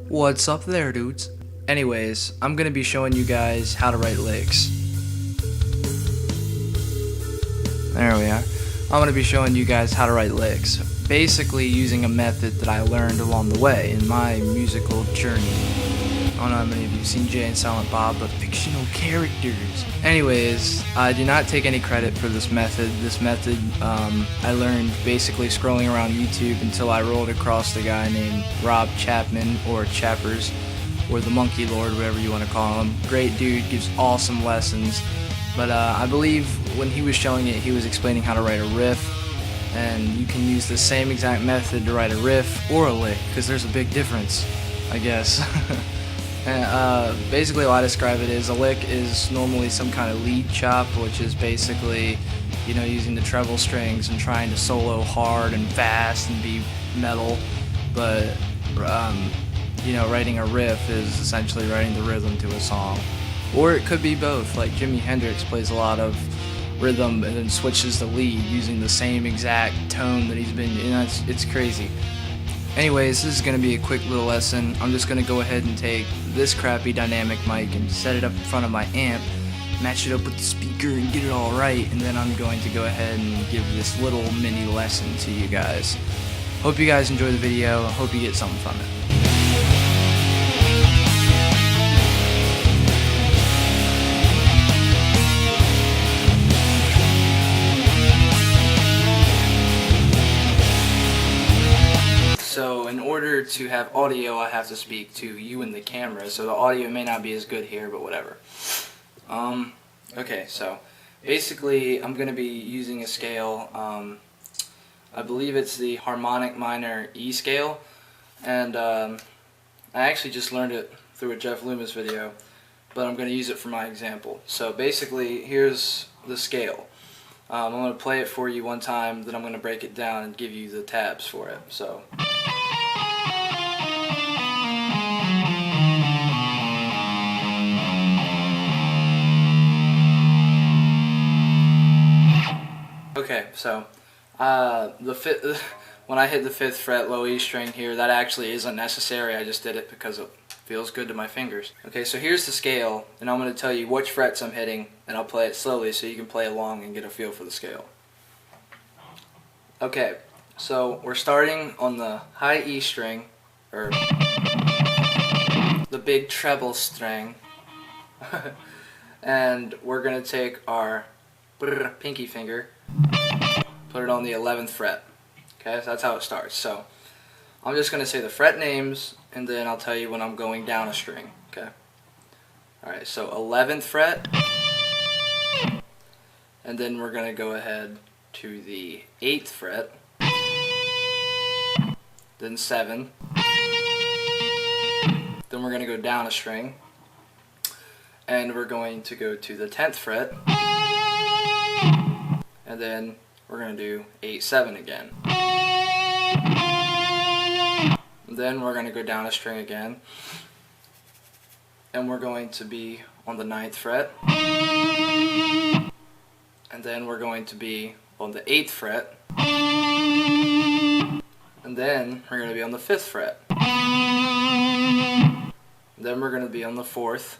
What's up there, dudes? Anyways, I'm gonna be showing you guys how to write licks. There we are. I'm gonna be showing you guys how to write licks, basically using a method that I learned along the way in my musical journey. I don't know how many of you have seen Jay and Silent Bob, but fictional characters. Anyways, I do not take any credit for this method. I learned basically scrolling around YouTube until I rolled across a guy named Rob Chapman, or Chappers, or the Monkey Lord, whatever you want to call him. Great dude, gives awesome lessons. But I believe when he was showing it, he was explaining how to write a riff, and you can use the same exact method to write a riff or a lick, because there's a big difference, I guess. And basically how I describe it is a lick is normally some kind of lead chop, which is basically, you know, using the treble strings and trying to solo hard and fast and be metal. But you know, writing a riff is essentially writing the rhythm to a song. Or it could be both, like Jimi Hendrix plays a lot of rhythm and then switches the lead using the same exact tone that he's been, you know, it's crazy. Anyways, this is going to be a quick little lesson. I'm just going to go ahead and take this crappy dynamic mic and set it up in front of my amp, match it up with the speaker and get it all right, and then I'm going to go ahead and give this little mini lesson to you guys. Hope you guys enjoy the video. I hope you get something from it. So in order to have audio, I have to speak to you in the camera, so the audio may not be as good here, but whatever. Okay, so basically I'm going to be using a scale, I believe it's the harmonic minor E scale, and I actually just learned it through a Jeff Loomis video, but I'm going to use it for my example. So basically, here's the scale. I'm going to play it for you one time, then I'm going to break it down and give you the tabs for it. So. Okay, so when I hit the 5th fret low E string here, that actually isn't necessary. I just did it because it feels good to my fingers. Okay, so here's the scale, and I'm going to tell you which frets I'm hitting, and I'll play it slowly so you can play along and get a feel for the scale. Okay, so we're starting on the high E string, or the big treble string, and we're going to take our pinky finger, put it on the 11th fret. Okay, so that's how it starts. So I'm just going to say the fret names, and then I'll tell you when I'm going down a string. Okay. Alright, so 11th fret, and then we're going to go ahead to the 8th fret, then 7, then we're going to go down a string, and we're going to go to the 10th fret, and then we're going to do 8, 7 again. And then we're going to go down a string again, and we're going to be on the 9th fret, and then we're going to be on the 8th fret, and then we're going to be on the 5th fret, and then we're going to be on the 4th.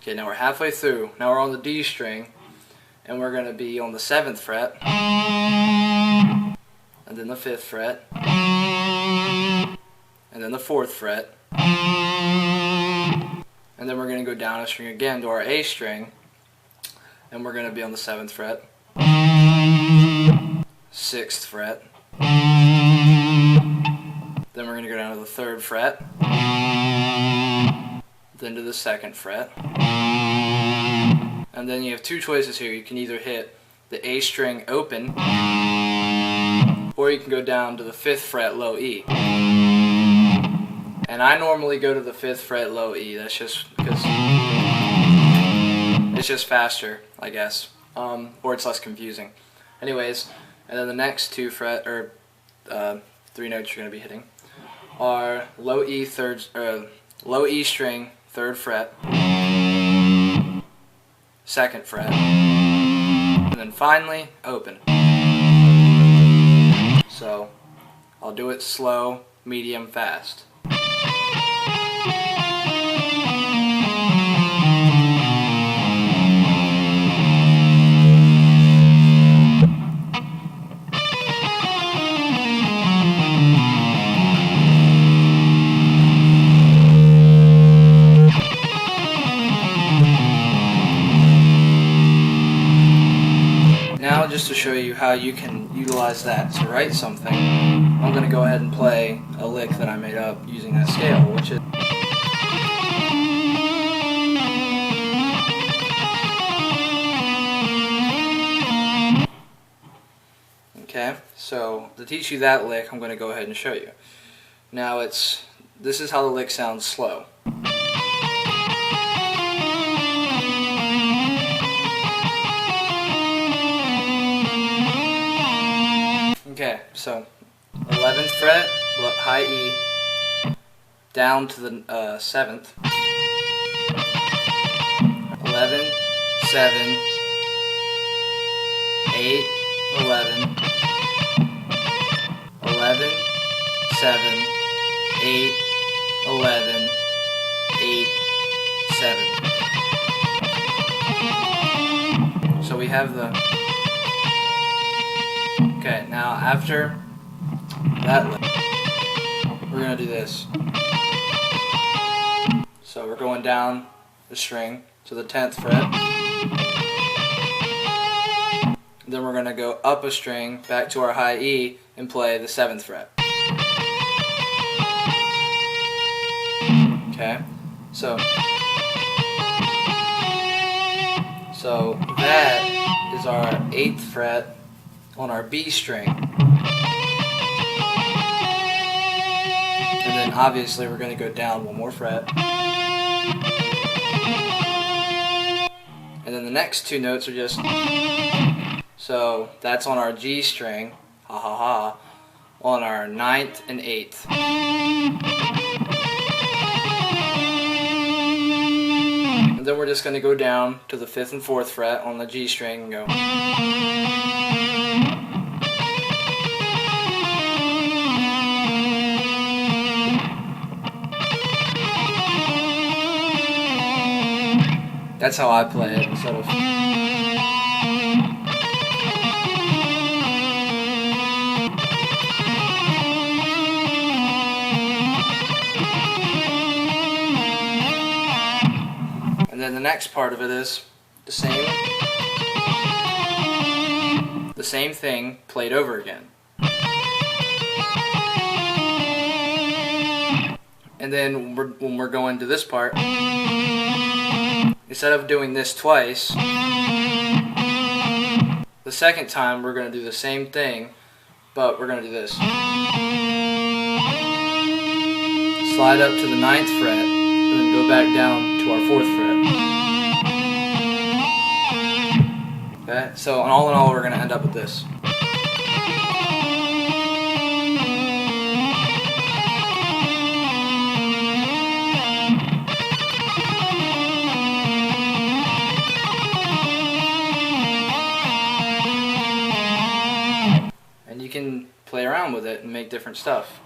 Okay, now we're halfway through. Now we're on the D string, and we're going to be on the 7th fret, and then the 5th fret, and then the 4th fret, and then we're going to go down a string again to our A string, and we're going to be on the 7th fret, 6th fret, then we're going to go down to the 3rd fret, then to the 2nd fret. And then you have two choices here. You can either hit the A string open, or you can go down to the 5th fret low E. And I normally go to the 5th fret low E. That's just because it's just faster, I guess, or it's less confusing. Anyways, and then the next 2 fret or 3 notes you're going to be hitting are low E string 3rd fret, 2nd fret, and then finally open. So I'll do it slow medium, fast. Now, just to show you how you can utilize that to write something, I'm going to go ahead and play a lick that I made up using that scale, which is... Okay, so to teach you that lick, I'm going to go ahead and show you. Now this is how the lick sounds slow. Okay, so 11th fret, high E, down to the 7th, 11, 7, 8, 11, 11, 7, 8, 11, 8, 7. So we have the... Okay, now after that lick, we're going to do this. So we're going down the string to the 10th fret. Then we're going to go up a string back to our high E and play the 7th fret. Okay, so that is our 8th fret on our B string. And then obviously we're going to go down one more fret. And then the next two notes are just... So that's on our G string, ha ha ha, on our 9th and 8th. And then we're just going to go down to the 5th and 4th fret on the G string and go... That's how I play it instead of... And then the next part of it is the same thing played over again. And then when we're going to this part, instead of doing this twice, the second time we're going to do the same thing, but we're going to do this. Slide up to the 9th fret, and then go back down to our 4th fret. Okay, so all in all, we're going to end up with this. And you can play around with it and make different stuff.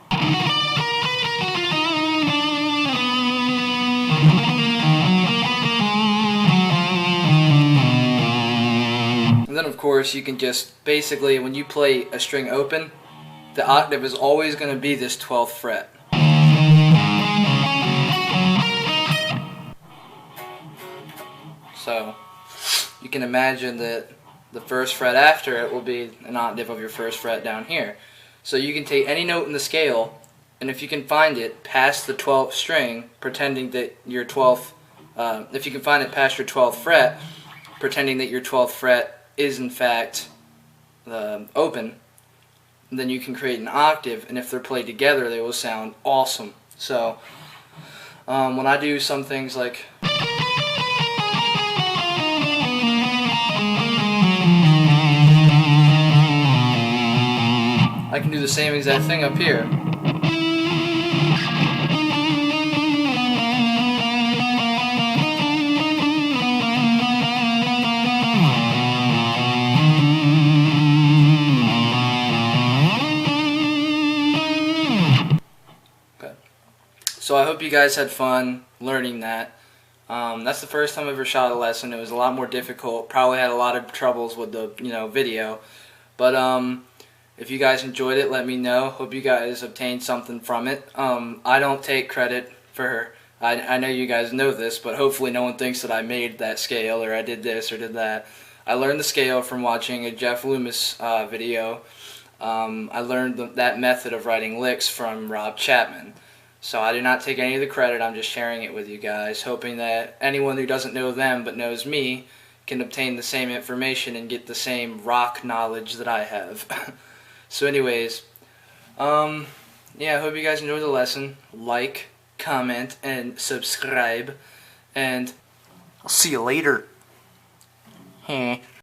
And then of course you can just basically, when you play a string open, the octave is always going to be this 12th fret. So you can imagine that the first fret after it will be an octave of your first fret down here. So you can take any note in the scale, and if you can find it past the 12th string, pretending that your 12th, if you can find it past your 12th fret, pretending that your 12th fret is in fact open, then you can create an octave, and if they're played together they will sound awesome. So when I do some things like I can do the same exact thing up here. So I hope you guys had fun learning that. That's the first time I ever shot a lesson. It was a lot more difficult. Probably had a lot of troubles with the video. But if you guys enjoyed it, let me know. Hope you guys obtained something from it. I don't take credit for. I know you guys know this, but hopefully no one thinks that I made that scale or I did this or did that. I learned the scale from watching a Jeff Loomis video. I learned that method of writing licks from Rob Chapman. So I do not take any of the credit, I'm just sharing it with you guys, hoping that anyone who doesn't know them but knows me can obtain the same information and get the same rock knowledge that I have. So anyways, yeah, I hope you guys enjoyed the lesson. Like, comment, and subscribe, and I'll see you later.